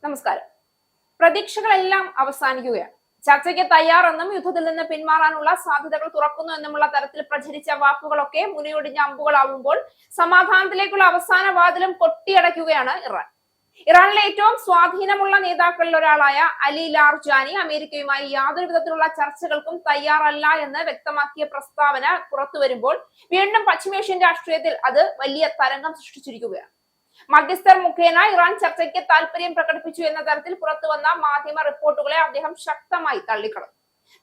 നമസ്കാരം. പ്രതീക്ഷകളെല്ലാം അവസാനിക്കുകയാണ്. ചർച്ചയ്ക്ക് തയ്യാറെന്നും യുദ്ധത്തിൽ നിന്ന് പിന്മാറാനുള്ള സാധ്യതകൾ തുറക്കുന്നു എന്നുമുള്ള തരത്തിൽ പ്രചരിച്ച വാക്കുകളൊക്കെ മുനയൊടിഞ്ഞ അമ്പുകളാവുമ്പോൾ സമാധാനത്തിലേക്കുള്ള അവസാന വാതിലും കൊട്ടിയടയ്ക്കുകയാണ് ഇറാൻ. ഇറാനിലെ ഏറ്റവും സ്വാധീനമുള്ള നേതാക്കളിൽ ഒരാളായ അലി ലാർജാനി അമേരിക്കയുമായി യാതൊരു വിധത്തിലുള്ള ചർച്ചകൾക്കും തയ്യാറല്ല എന്ന് വ്യക്തമാക്കിയ പ്രസ്താവന പുറത്തുവരുമ്പോൾ വീണ്ടും പശ്ചിമേഷ്യൻ രാഷ്ട്രീയത്തിൽ അത് വലിയ തരംഗം സൃഷ്ടിച്ചിരിക്കുകയാണ്. മധ്യസ്ഥർ മുഖേന ഇറാൻ ചർച്ചയ്ക്ക് താല്പര്യം പ്രകടിപ്പിച്ചു എന്ന തരത്തിൽ പുറത്തുവന്ന മാധ്യമ റിപ്പോർട്ടുകളെ അദ്ദേഹം ശക്തമായി തള്ളിക്കളഞ്ഞു.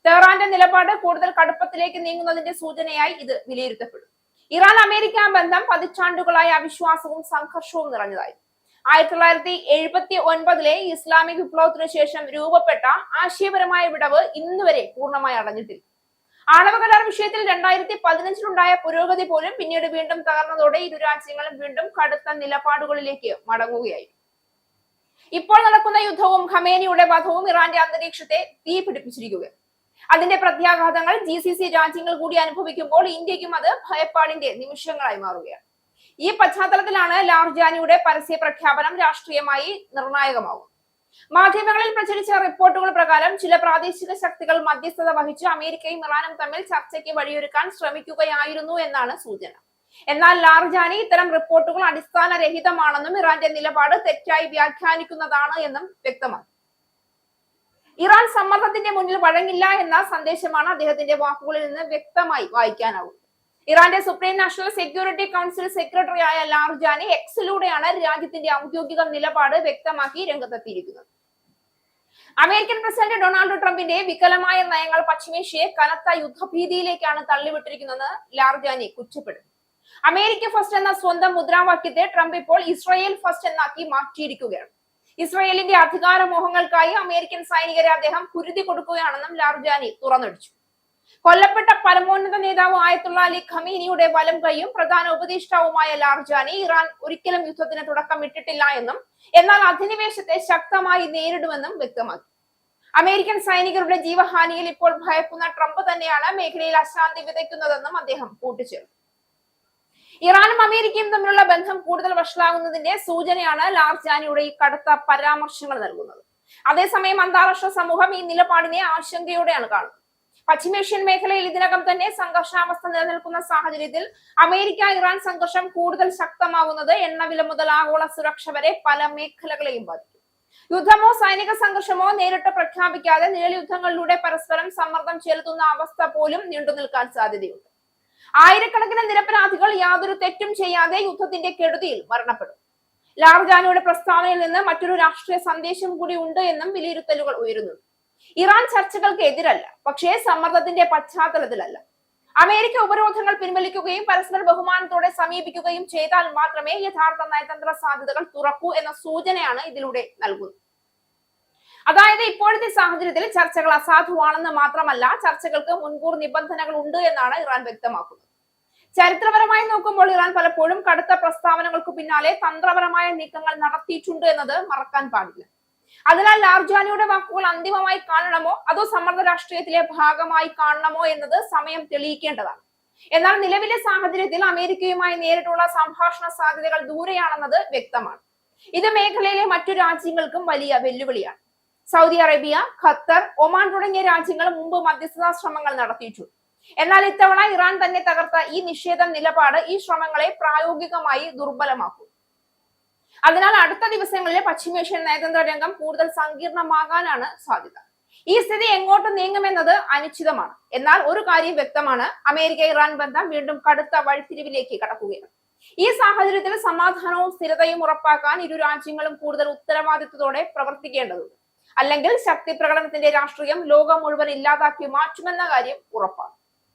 തെഹ്റാന്റെ നിലപാട് കൂടുതൽ കടുപ്പത്തിലേക്ക് നീങ്ങുന്നതിന്റെ സൂചനയായി ഇത് വിലയിരുത്തപ്പെടും. ഇറാൻ അമേരിക്ക ബന്ധം പതിറ്റാണ്ടുകളായ അവിശ്വാസവും സംഘർഷവും നിറഞ്ഞതായി. 1979 ഇസ്ലാമിക് വിപ്ലവത്തിനു ശേഷം രൂപപ്പെട്ട ആശയപരമായ വിടവ് ഇന്നുവരെ പൂർണ്ണമായി അടഞ്ഞിട്ടില്ല. ആണവ കരാർ വിഷയത്തിൽ 2015 പുരോഗതി പോലും പിന്നീട് വീണ്ടും തകർന്നതോടെ ഇരു രാജ്യങ്ങളും വീണ്ടും കടുത്ത നിലപാടുകളിലേക്ക് മടങ്ങുകയായി. ഇപ്പോൾ നടക്കുന്ന യുദ്ധവും ഖമേനിയുടെ വധവും ഇറാന്റെ അന്തരീക്ഷത്തെ തീ പിടിപ്പിച്ചിരിക്കുകയാണ്. അതിന്റെ പ്രത്യാഘാതങ്ങൾ GCC രാജ്യങ്ങൾ കൂടി അനുഭവിക്കുമ്പോൾ ഇന്ത്യക്കും അത് ഭയപ്പാടിന്റെ നിമിഷങ്ങളായി മാറുകയാണ്. ഈ പശ്ചാത്തലത്തിലാണ് ലാർജാനിയുടെ പരസ്യ പ്രഖ്യാപനം രാഷ്ട്രീയമായി നിർണായകമാകുന്നത്. മാധ്യമങ്ങളിൽ പ്രചരിച്ച റിപ്പോർട്ടുകൾ പ്രകാരം ചില പ്രാദേശിക ശക്തികൾ മധ്യസ്ഥത വഹിച്ച് അമേരിക്കയും ഇറാനും തമ്മിൽ ചർച്ചയ്ക്ക് വഴിയൊരുക്കാൻ ശ്രമിക്കുകയായിരുന്നു എന്നാണ് സൂചന. എന്നാൽ ലാർജാനി ഇത്തരം റിപ്പോർട്ടുകൾ അടിസ്ഥാനരഹിതമാണെന്നും ഇറാന്റെ നിലപാട് തെറ്റായി വ്യാഖ്യാനിക്കുന്നതാണ് എന്നും വ്യക്തമാക്കി. ഇറാൻ സമ്മർദ്ദത്തിന്റെ മുന്നിൽ വഴങ്ങില്ല എന്ന സന്ദേശമാണ് അദ്ദേഹത്തിന്റെ വാക്കുകളിൽ നിന്ന് വ്യക്തമായി വായിക്കാനാവുന്നത്. ഇറാന്റെ സുപ്രീം നാഷണൽ സെക്യൂരിറ്റി കൗൺസിൽ സെക്രട്ടറിയായ ലാർജാനി എക്സിലൂടെയാണ് രാജ്യത്തിന്റെ ഔദ്യോഗിക നിലപാട് വ്യക്തമാക്കി രംഗത്തെത്തിയിരിക്കുന്നത്. അമേരിക്കൻ പ്രസിഡന്റ് ഡൊണാൾഡ് ട്രംപിന്റെ വികലമായ നയങ്ങൾ പശ്ചിമേഷ്യയെ കനത്ത യുദ്ധഭീതിയിലേക്കാണ് തള്ളിവിട്ടിരിക്കുന്നതെന്ന് ലാർജാനി കുറ്റപ്പെടുന്നു. അമേരിക്ക ഫസ്റ്റ് എന്ന സ്വന്തം മുദ്രാവാക്യത്തെ ട്രംപ് ഇപ്പോൾ ഇസ്രായേൽ ഫസ്റ്റ് എന്നാക്കി മാറ്റിയിരിക്കുകയാണ്. ഇസ്രായേലിന്റെ അധികാരമോഹങ്ങൾക്കായി അമേരിക്കൻ സൈനികരെ അദ്ദേഹം കുരുതി കൊടുക്കുകയാണെന്നും ലാർജാനി തുറന്നടിച്ചു. കൊല്ലപ്പെട്ട പരമോന്നത നേതാവ് ആയത്തുള്ള അലി ഖമീനിയുടെ വലം കൈയും പ്രധാന ഉപദേഷ്ടാവുമായ ലാർജാനി ഇറാൻ ഒരിക്കലും യുദ്ധത്തിന് തുടക്കം ഇട്ടിട്ടില്ല എന്നും എന്നാൽ അധിനിവേശത്തെ ശക്തമായി നേരിടുമെന്നും വ്യക്തമാക്കി. അമേരിക്കൻ സൈനികരുടെ ജീവഹാനിയിൽ ഇപ്പോൾ ഭയക്കുന്ന ട്രംപ് തന്നെയാണ് മേഖലയിൽ അശാന്തി വിതയ്ക്കുന്നതെന്നും അദ്ദേഹം കൂട്ടിച്ചേർത്തു. ഇറാനും അമേരിക്കയും തമ്മിലുള്ള ബന്ധം കൂടുതൽ വഷളാകുന്നതിന്റെ സൂചനയാണ് ലാർജാനിയുടെ ഈ കടുത്ത പരാമർശങ്ങൾ നൽകുന്നത്. അതേസമയം അന്താരാഷ്ട്ര സമൂഹം ഈ നിലപാടിനെ ആശങ്കയോടെയാണ് കാണുന്നത്. പശ്ചിമേഷ്യൻ മേഖലയിൽ ഇതിനകം തന്നെ സംഘർഷാവസ്ഥ നിലനിൽക്കുന്ന സാഹചര്യത്തിൽ അമേരിക്ക ഇറാൻ സംഘർഷം കൂടുതൽ ശക്തമാകുന്നത് എണ്ണവില മുതൽ ആഗോള സുരക്ഷ വരെ പല മേഖലകളെയും ബാധിക്കും. യുദ്ധമോ സൈനിക സംഘർഷമോ നേരിട്ട് പ്രഖ്യാപിക്കാതെ നിഴൽയുദ്ധങ്ങളിലൂടെ പരസ്പരം സമ്മർദ്ദം ചെലുത്തുന്ന അവസ്ഥ പോലും നീണ്ടുനിൽക്കാൻ സാധ്യതയുണ്ട്. ആയിരക്കണക്കിന് നിരപരാധികൾ യാതൊരു തെറ്റും ചെയ്യാതെ യുദ്ധത്തിന്റെ കെടുതിയിൽ മരണപ്പെടും. ലാർജാനിയുടെ പ്രസ്താവനയിൽ നിന്ന് മറ്റൊരു രാഷ്ട്രീയ സന്ദേശം കൂടി ഉണ്ട് എന്നും വിലയിരുത്തലുകൾ ഉയരുന്നുണ്ട്. ഇറാൻ ചർച്ചകൾക്ക് എതിരല്ല, പക്ഷേ സമ്മർദ്ദത്തിന്റെ പശ്ചാത്തലത്തിലല്ല. അമേരിക്ക ഉപരോധങ്ങൾ പിൻവലിക്കുകയും പരസ്പര ബഹുമാനത്തോടെ സമീപിക്കുകയും ചെയ്താൽ മാത്രമേ യഥാർത്ഥ നയതന്ത്ര സാധ്യതകൾ തുറക്കൂ എന്ന സൂചനയാണ് ഇതിലൂടെ നൽകുന്നത്. അതായത് ഇപ്പോഴത്തെ സാഹചര്യത്തിൽ ചർച്ചകൾ അസാധുവാണെന്ന് മാത്രമല്ല, ചർച്ചകൾക്ക് മുൻകൂർ നിബന്ധനകൾ ഉണ്ട് എന്നാണ് ഇറാൻ വ്യക്തമാക്കുന്നത്. ചരിത്രപരമായി നോക്കുമ്പോൾ ഇറാൻ പലപ്പോഴും കടുത്ത പ്രസ്താവനകൾക്ക് പിന്നാലെ തന്ത്രപരമായ നീക്കങ്ങൾ നടത്തിയിട്ടുണ്ട് എന്നത് മറക്കാൻ പാടില്ല. അതിനാൽ ലാർജാനിയുടെ വാക്കുകൾ അന്തിമമായി കാണണമോ അതോ സമ്മർദ്ദ രാഷ്ട്രീയത്തിലെ ഭാഗമായി കാണണമോ എന്നത് സമയം തെളിയിക്കേണ്ടതാണ്. എന്നാൽ നിലവിലെ സാഹചര്യത്തിൽ അമേരിക്കയുമായി നേരിട്ടുള്ള സംഭാഷണ സാധ്യതകൾ ദൂരെയാണെന്നത് വ്യക്തമാണ്. ഇത് മേഖലയിലെ മറ്റു രാജ്യങ്ങൾക്കും വലിയ വെല്ലുവിളിയാണ്. സൗദി അറേബ്യ, ഖത്തർ, ഒമാൻ തുടങ്ങിയ രാജ്യങ്ങൾ മുമ്പ് മധ്യസ്ഥതാ ശ്രമങ്ങൾ നടത്തിയിട്ടുണ്ട്. എന്നാൽ ഇത്തവണ ഇറാൻ തന്നെ തകർത്ത ഈ നിഷേധ നിലപാട് ഈ ശ്രമങ്ങളെ പ്രായോഗികമായി ദുർബലമാക്കും. അതിനാൽ അടുത്ത ദിവസങ്ങളിൽ പശ്ചിമേഷ്യൻ നയതന്ത്ര രംഗം കൂടുതൽ സങ്കീർണമാകാനാണ് സാധ്യത. ഈ സ്ഥിതി എങ്ങോട്ട് നീങ്ങുമെന്നത് അനിശ്ചിതമാണ്. എന്നാൽ ഒരു കാര്യം വ്യക്തമാണ്, അമേരിക്ക ഇറാൻ ബന്ധം വീണ്ടും കടുത്ത വഴിത്തിരിവിലേക്ക് കടക്കുകയാണ്. ഈ സാഹചര്യത്തിൽ സമാധാനവും സ്ഥിരതയും ഉറപ്പാക്കാൻ ഇരു രാജ്യങ്ങളും കൂടുതൽ ഉത്തരവാദിത്വത്തോടെ പ്രവർത്തിക്കേണ്ടതുണ്ട്. അല്ലെങ്കിൽ ശക്തി പ്രകടനത്തിന്റെ രാഷ്ട്രീയം ലോകം മുഴുവൻ ഇല്ലാതാക്കി മാറ്റുമെന്ന കാര്യം ഉറപ്പാണ്.